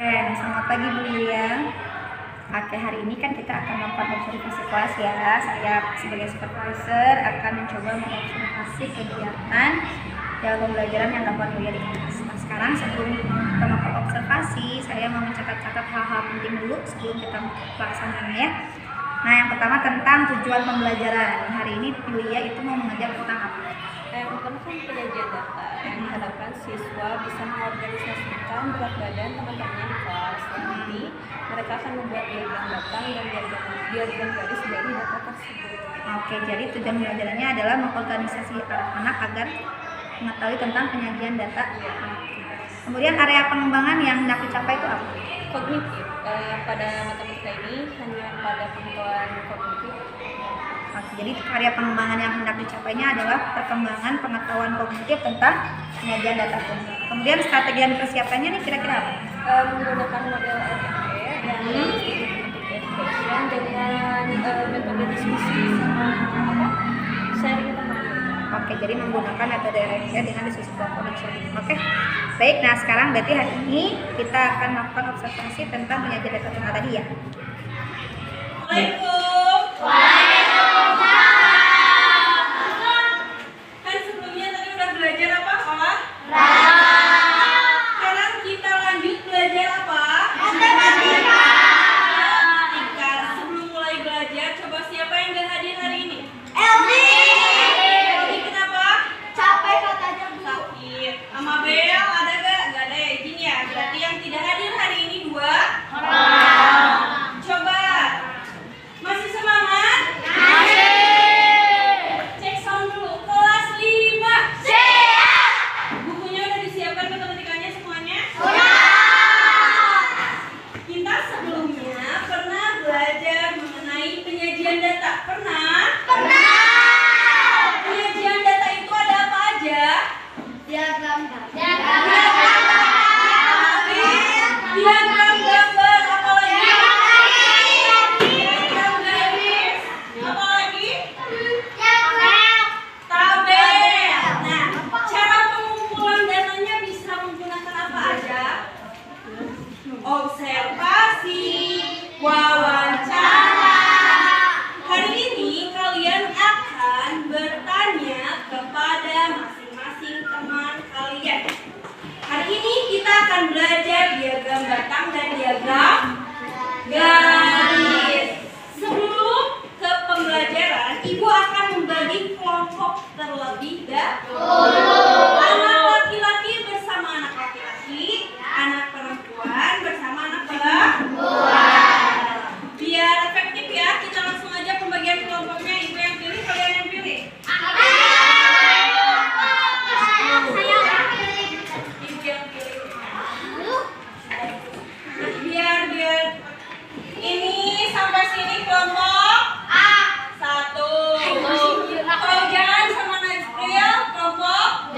Selamat pagi Bu Yulia. Oke, hari ini kan kita akan melakukan observasi kelas ya. Saya sebagai supervisor akan mencoba mengobservasi kegiatan dalam pembelajaran yang dapat Yulia di kelas. Nah, sekarang sebelum kita melakukan observasi, saya mau mencatat-catat hal-hal penting dulu sebelum kita pelaksanaan ya. Nah, yang pertama tentang tujuan pembelajaran. Hari ini Yulia itu mau mengajar tentang apa? Yang pertama kan penyajian data yang diharapkan siswa bisa mengorganisasikan berat badan teman-temannya di kelas. Nanti mereka akan membuat diagram datang dan diagram garis dari data tersebut. Oke, jadi tujuan pembelajarannya adalah mengorganisasi anak-anak agar mengetahui tentang penyajian data. Kemudian area pengembangan yang hendak dicapai itu apa? Kognitif pada matematika ini hanya pada pengetahuan kognitif. Jadi area pengembangan yang hendak dicapainya adalah perkembangan pengetahuan kognitif tentang penyajian data. Kemudian strategi dan persiapannya nih kira-kira apa? Menggunakan model RMP dan education dengan metode diskusi sama sharing teman. Oke, jadi menggunakan metode RMP dengan diskusi kelompok dan sharing. Oke, baik. Nah sekarang berarti hari ini kita akan melakukan observasi tentang penyajian data tadi ya. Assalamualaikum. Kan sebelumnya tadi udah belajar apa? Sekarang kita lanjut belajar apa? Matematika. Sebelum mulai belajar, coba siapa yang gak hadir hari ini? Elvi kenapa? Capek katanya Bu. Sakit. Sama Bel ada gak? Gak ada ya, izin ya. Berarti yang tidak hadir hari ini 2 orang. Coba. Masih semangat? Cek sound dulu. Kelas 5. Siap. Bukunya udah disiapkan matematikanya semuanya? Kita sebelumnya pernah belajar mengenai penyajian data. Pernah? Penyajian data itu ada apa aja? Diagram Diagram gambar, apa lagi? Diagram garis, apa lagi? Tabel. Nah, cara pengumpulan datanya bisa menggunakan apa aja? Observasi, wawancara. Hari ini kalian akan bertanya kepada masing-masing teman kalian. Hari ini kita akan belajar diagram batang dan diagram garis. Sebelum ke pembelajaran, Ibu akan membagi kelompok terlebih dahulu. Anak laki-laki bersama anak laki-laki, anak perempuan bersama anak perempuan. Biar efektif ya, kita langsung aja pembagian kelompoknya. Ibu yang pilih, kalian yang pilih. Ibu yang pilih. Biar ini sampai sini kelompok A 1. Kalau jangan sama Najril kelompok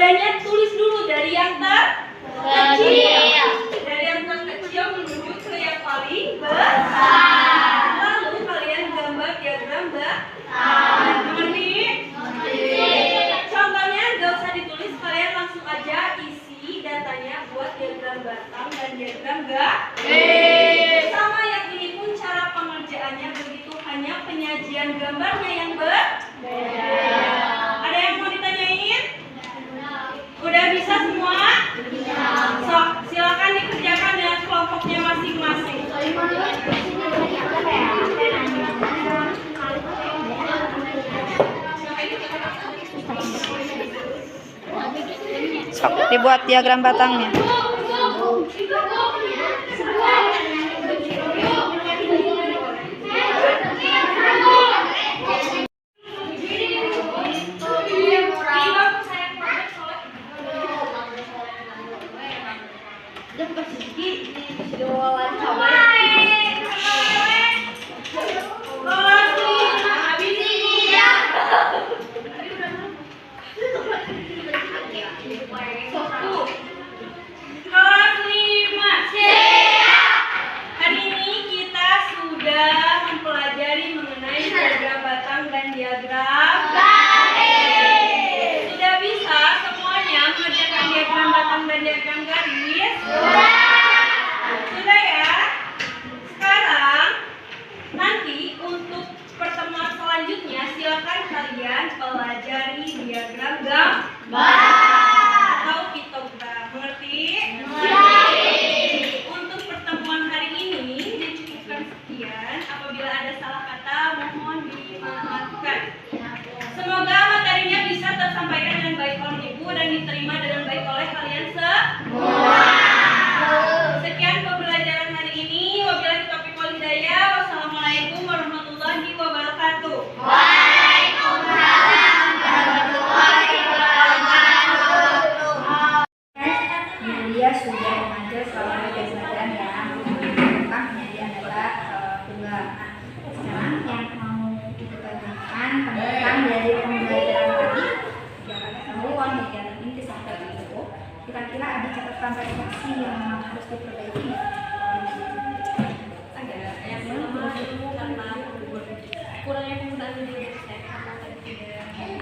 nadanya tulis dulu dari yang terkecil. Dari yang terkecil menuju ke yang paling besar. Lalu kalian gambar diagram mengerti? Contohnya nggak usah ditulis, kalian langsung aja isi datanya buat diagram batang dan diagram garis. Sama yang ini pun cara pengerjaannya begitu, hanya penyajian gambarnya yang berbeda. Ada yang mau ditanyain? Udah bisa semua? Sok, silakan dikerjakan dengan kelompoknya masing-masing. Sok, dibuat diagram batangnya. Kelas 5. Hari ini kita sudah mempelajari mengenai diagram batang dan diagram garis. Sudah bisa semuanya mengerjakan diagram batang dan diagram garis? Sudah ya? Sekarang nanti untuk pertemuan selanjutnya silakan kalian pelajari diagram atau pictogram. Mengerti? Untuk pertemuan hari ini dicukupkan sekian. Apabila ada salah kata mohon dimaafkan. Semoga materinya bisa tersampaikan dengan baik oleh ibu dan diterima dengan baik oleh kalian semua. Sekian pembelajaran hari ini. Wabillahi taufiq wal hidayah. Wassalamualaikum warahmatullahi wabarakatuh. Dia sudah mengajar selama 12 bulan ya. Maka ini adalah tunggal. Sekarang yang mau kita tanyakan tentang dari pembelajaran tadi, jangan keseluruhan kegiatan ini sampai itu. Kira-kira ada catatan refleksi yang harus diperbaiki? Ada yang pertama itu karena kurangnya penggunaan media karena tidak saja.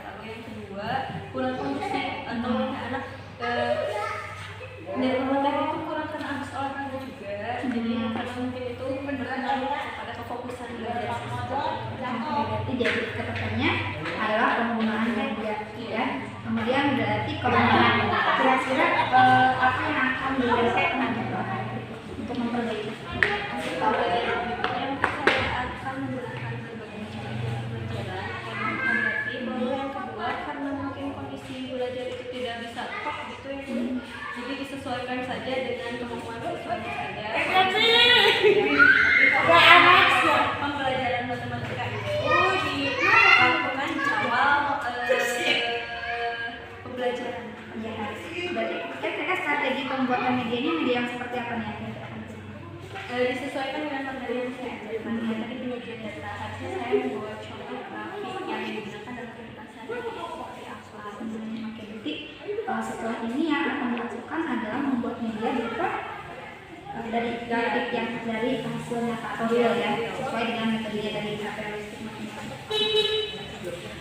Lalu yang kedua kurang kondisi atau anak dari materi itu kurang kena habis olahraga juga. Jadi karena mungkin itu berpengaruh pada kefokusan belajar siswa. Berarti jadi catatannya adalah penggunaan media ya. Kemudian berarti penggunaan kira-kira apa yang akan dilakukan untuk memperbaiki? Yang saya akan menggunakan berbagai macam pelajaran berarti bahwa yang kedua karena mungkin kondisi belajar itu tidak bisa tepat gitu ya, jadi disesuaikan saja dengan kemampuan siswanya saja. Pembelajaran matematika itu dilakukan di awal pembelajaran. Ya, berarti kira-kira strategi pembuatan medianya media yang seperti apa nih? Disesuaikan dengan materi yang saya ajarkan. Tadi penyajian data harusnya saya membuat contoh grafik yang digunakan dalam kehidupan sehari-hari seperti akhlak. Oke, berarti setelah ini yang akan dilakukan adalah membuat media berupa dari grafik yang dari hasilnya faktorial ya, sesuai dengan metodenya dari materialistik matematika.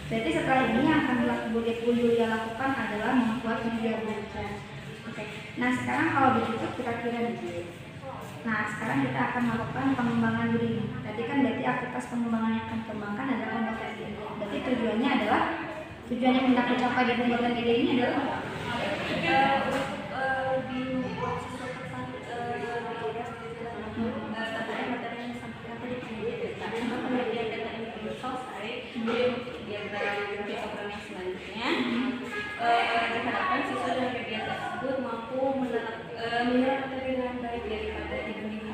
Berarti setelah ini yang akan Julia lakukan adalah membuat media belajar. Oke. Nah sekarang kalau begitu kira-kira nah sekarang kita akan melakukan pengembangan diri. Tadi kan berarti aktivitas pengembangan yang akan dikembangkan adalah kompetensi. Berarti tujuannya adalah tujuan yang hendak dicapai dari pembuatan media ini adalah dibuat sesuatu terkait materi yang disampaikan tadi penyajian data. Setelah penyajian data ini selesai, diagram pictogram yang selanjutnya diharapkan siswa dengan kegiatan tersebut mampu menyerap materi dengan baik daripada dibanding.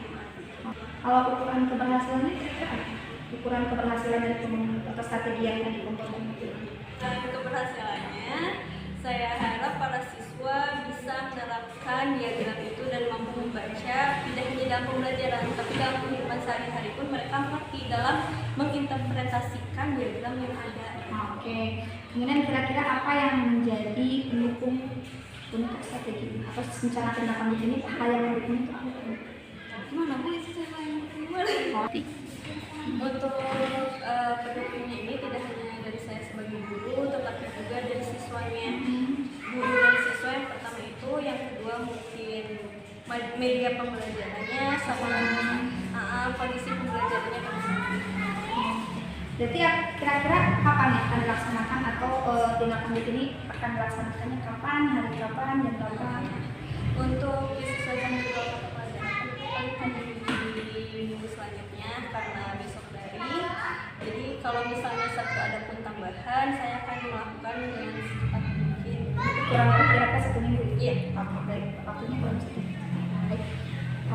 kalau ukuran keberhasilannya kira-kira apa? Ukuran keberhasilan dari atau strategi yang tadi pembuatan media. Keberhasilannya, saya harap para siswa bisa menerapkan diagram itu dan mampu membaca tidak hanya dalam pembelajaran, tapi dalam kehidupan sehari-hari pun mereka mengerti dalam menginterpretasikan diagram yang ada. Oke. Kemudian kira-kira apa yang menjadi pendukung untuk strategi ini? Atau rencana tindak lanjut ini hal yang mendukung itu apa? Gimana Bu itu saya yang gimana? Untuk pendukungnya ini tidak hanya dari saya sebagai guru, tetapi juga dari siswanya. Guru dan siswa yang pertama itu, yang kedua mungkin media pembelajarannya sama kondisi pembelajarannya pada saat itu. Berarti ya kira-kira kapan ya akan dilaksanakan atau tindak lanjut ini akan dilaksanakannya kapan, hari kapan, jam berapa? Untuk disesuaikan jadwal mata pelajaran itu paling hanya di minggu selanjutnya karena besok dari. Jadi kalau misalnya Sabtu ada pun tambahan, saya akan melakukan dengan secepat mungkin. Kurang lebih kira-kira 1 minggu. Iya. Oke, baik. Waktunya kurang 1 minggu. Baik.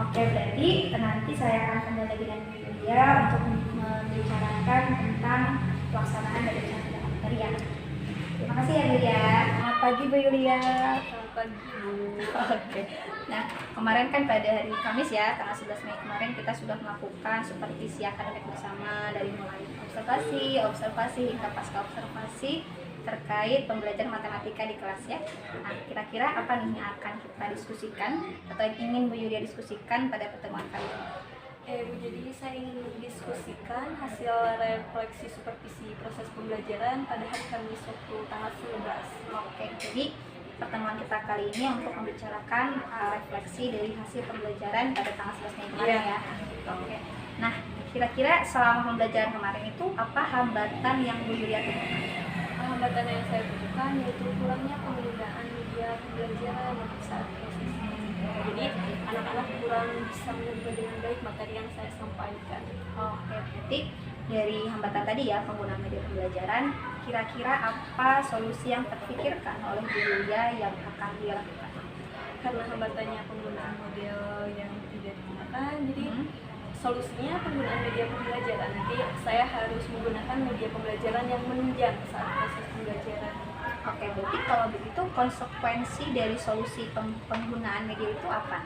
Oke, berarti nanti saya akan kembali lagi dengan Bu Yulia untuk membicarakan tentang pelaksanaan dari rencana materi ya. Terima kasih ya Bu ya. Selamat pagi Bu Yulia. Selamat pagi Bu. Oke. Nah, kemarin kan pada hari Kamis ya, tanggal 11 Mei kemarin kita sudah melakukan supervisi akademik bersama dari mulai observasi hingga pasca observasi terkait pembelajaran matematika di kelas ya. Nah, kira-kira apa nih yang akan kita diskusikan atau yang ingin Bu Yulia diskusikan pada pertemuan kali ini? Bu, jadi saya ingin mendiskusikan hasil refleksi supervisi proses pembelajaran pada hari Kamis waktu tanggal 11. Oke, jadi pertemuan kita kali ini untuk membicarakan refleksi dari hasil pembelajaran pada tanggal 11 Mei kemarin ya. Oke. Nah, kira-kira selama pembelajaran kemarin itu apa hambatan yang Bu Yulia temukan? Hambatan yang saya temukan yaitu kurangnya penggunaan media pembelajaran untuk saat proses. Jadi anak-anak kurang bisa menerima dengan baik materi yang saya sampaikan. Oke, berarti dari hambatan tadi ya penggunaan media pembelajaran, kira-kira apa solusi yang terpikirkan oleh Bu Yulia yang akan dia lakukan? Karena hambatannya penggunaan model yang tidak digunakan, jadi solusinya penggunaan media pembelajaran. Nanti saya harus menggunakan media pembelajaran yang menunjang saat proses pembelajaran. Oke, berarti kalau begitu konsekuensi dari solusi penggunaan media itu apa?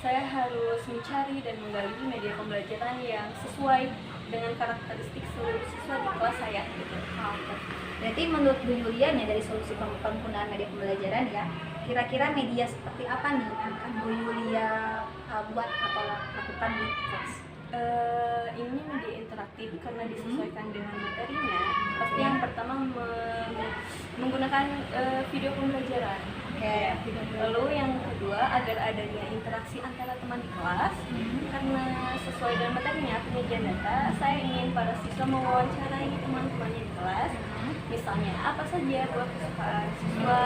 Saya harus mencari dan menggali media pembelajaran yang sesuai dengan karakteristik seluruh siswa di kelas saya. Oke. Berarti menurut Bu Yulia nih dari solusi penggunaan media pembelajaran ya, kira-kira media seperti apa nih yang akan Bu Yulia buat atau lakukan di kelas? Ini media interaktif karena disesuaikan dengan materinya. Pasti yang pertama menggunakan video pembelajaran. Oke. Lalu yang kedua agar adanya interaksi antara teman di kelas karena sesuai dengan materinya penyajian data. Saya ingin para siswa mewawancarai teman-temannya di kelas. Misalnya apa saja buat kesukaan siswa,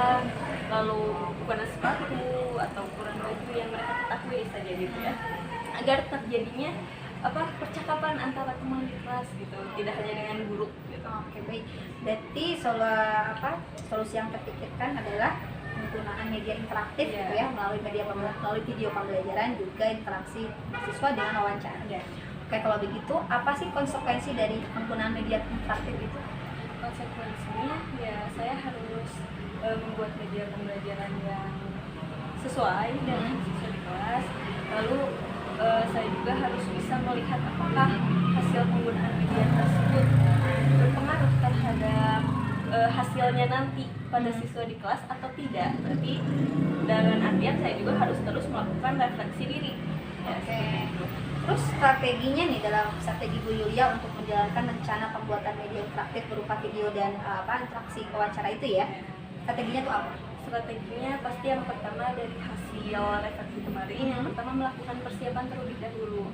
lalu ukuran sepatu atau ukuran baju yang mereka ketahui saja gitu ya. Agar terjadinya percakapan antara teman di kelas gitu, tidak hanya dengan guru gitu. Oke, baik. Berarti solusi yang terpikirkan adalah penggunaan media interaktif gitu ya, melalui video pembelajaran juga interaksi siswa dengan wawancara. Oke, kalau begitu apa sih konsekuensi dari penggunaan media interaktif itu? Konsekuensinya ya saya harus membuat media pembelajaran yang sesuai dengan siswa di kelas. Lalu saya juga harus bisa melihat apakah hasil penggunaan media tersebut berpengaruh terhadap hasilnya nanti pada siswa di kelas atau tidak. Berarti dengan artian saya juga harus terus melakukan refleksi diri. Ya, Oke. Terus strateginya nih dalam strategi Bu Yulia untuk menjalankan rencana pembuatan media interaktif berupa video dan interaksi wawancara itu ya, strateginya tuh apa? Strateginya pasti yang pertama dari hasil refleksi kemarin, yang pertama melakukan persiapan terlebih dahulu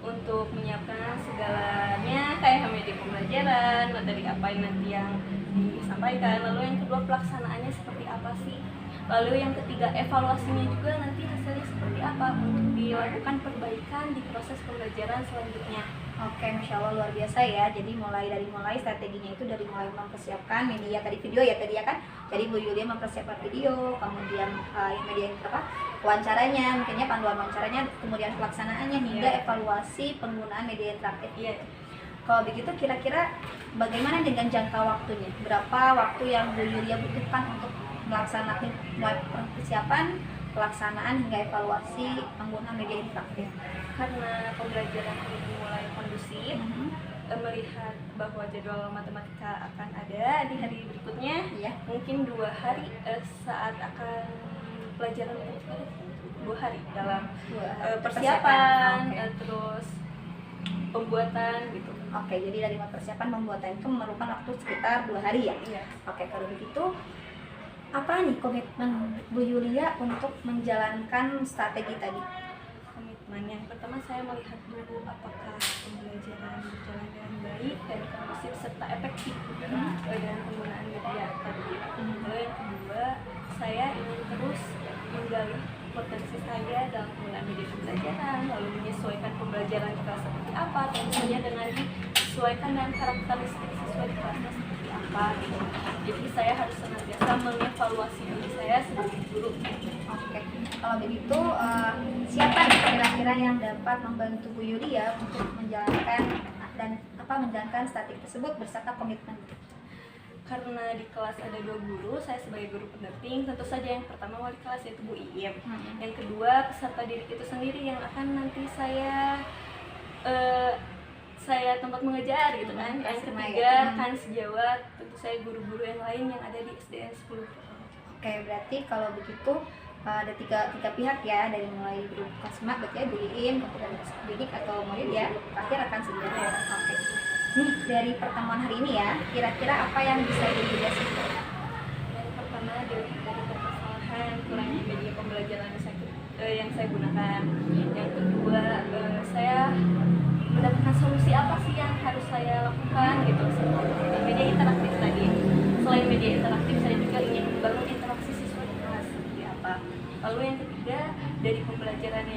untuk menyiapkan segalanya kayak media pembelajaran, materi apa yang nanti yang disampaikan, lalu yang kedua pelaksanaannya seperti apa sih, lalu yang ketiga evaluasinya juga nanti hasilnya seperti apa untuk dilakukan perbaikan di proses pembelajaran selanjutnya. Oke, Masya Allah luar biasa ya. Jadi mulai strateginya itu dari mulai mempersiapkan media video ya kan. Jadi Bu Yulia mempersiapkan video, kemudian media wawancaranya, mungkinnya panduan wawancaranya, kemudian pelaksanaannya hingga evaluasi penggunaan media interaktif. Iya. Kalau begitu kira-kira bagaimana dengan jangka waktunya? Berapa waktu yang Bu Yulia butuhkan untuk melaksanakan mulai persiapan, pelaksanaan hingga evaluasi penggunaan media interaktif? Karena pembelajaran ini mulai kondusif, melihat bahwa jadwal matematika akan ada di hari ya? Mungkin 2 hari saat akan pelajaran 2 hari dalam 2 hari persiapan, Oke. terus pembuatan gitu. Oke, jadi dari persiapan pembuatan itu memerlukan waktu sekitar 2 hari ya? Iya. Oke, kalau begitu apa nih komitmen Bu Yulia untuk menjalankan strategi tadi? Komitmen yang pertama, saya melihat dulu apakah pembelajaran berjalan dengan baik dan kondusif serta efektif dengan penggunaan media tadi. Lalu yang kedua, saya ingin terus menggali potensi saya dalam penggunaan media pembelajaran, lalu menyesuaikan pembelajaran di kelas seperti apa, tentu saja dengan disesuaikan dengan karakteristik siswa di kelasnya seperti apa gitu. Jadi saya harus senantiasa mengevaluasi diri saya sebagai guru. Oke, kalau begitu siapa nih kira-kira yang dapat membantu Bu Yulia untuk menjalankan strategi tersebut beserta komitmen? Karena di kelas ada 2 guru, saya sebagai guru pendamping, tentu saja yang pertama wali kelas yaitu Bu Iim. Yang kedua peserta didik itu sendiri yang akan nanti saya tempat mengejar gitu kan. Yang ketiga kan sejawat, tentu saya guru-guru yang lain yang ada di SDN 10. Oke, berarti kalau begitu ada tiga pihak ya, dari mulai guru Kasma, berarti ya Bu Iim, kemudian peserta didik atau murid ya, terakhir akan sejawat. Oke. Nih, dari pertemuan hari ini ya, kira-kira apa yang bisa Bu Yulia simpulkan? Yang pertama dari permasalahan kurangnya media pembelajaran yang saya gunakan. Yang kedua, saya mendapatkan solusi apa sih yang harus saya lakukan gitu seperti media interaktif tadi. Selain media interaktif, saya juga ingin membangun interaksi siswa di kelas seperti apa. Lalu yang ketiga, dari pembelajaran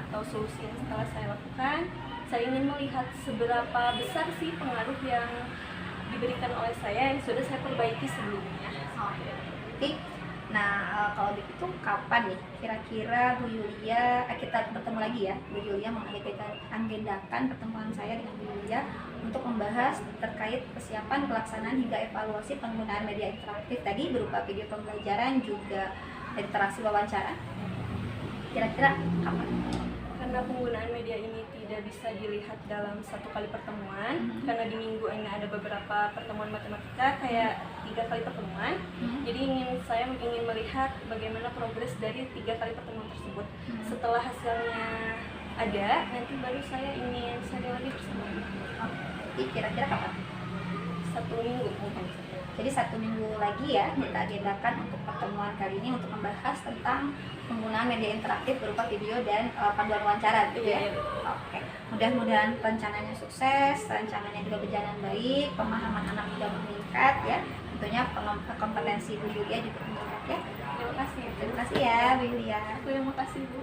atau solusi yang setelah saya lakukan, saya ingin melihat seberapa besar sih pengaruh yang diberikan oleh saya yang sudah saya perbaiki sebelumnya. Nah, kalau begitu kapan nih kira-kira Bu Yulia kita bertemu lagi ya? Bu Yulia mengagendakan pertemuan saya dengan Bu Yulia untuk membahas terkait persiapan pelaksanaan hingga evaluasi penggunaan media interaktif tadi berupa video pembelajaran juga literasi wawancara. Kira-kira kapan? Karena penggunaan media ini tidak bisa dilihat dalam satu kali pertemuan, karena di minggu ini ada beberapa pertemuan matematika kayak 3 kali pertemuan. Jadi saya ingin melihat bagaimana progres dari 3 kali pertemuan tersebut. Setelah hasilnya ada, nanti baru saya ingin sharing lagi bersama. Jadi kira-kira kapan? 1 minggu mungkin. Jadi 1 minggu lagi ya kita agendakan untuk pertemuan kali ini untuk membahas tentang penggunaan media interaktif berupa video dan panduan wawancara gitu ya. Oke. Mudah-mudahan rencananya sukses, rencananya juga berjalan baik, pemahaman anak juga meningkat ya. Tentunya kompetensi Bu Yulia juga meningkat ya. Terima kasih. Terima kasih ya Bu Yulia. Terima kasih Bu.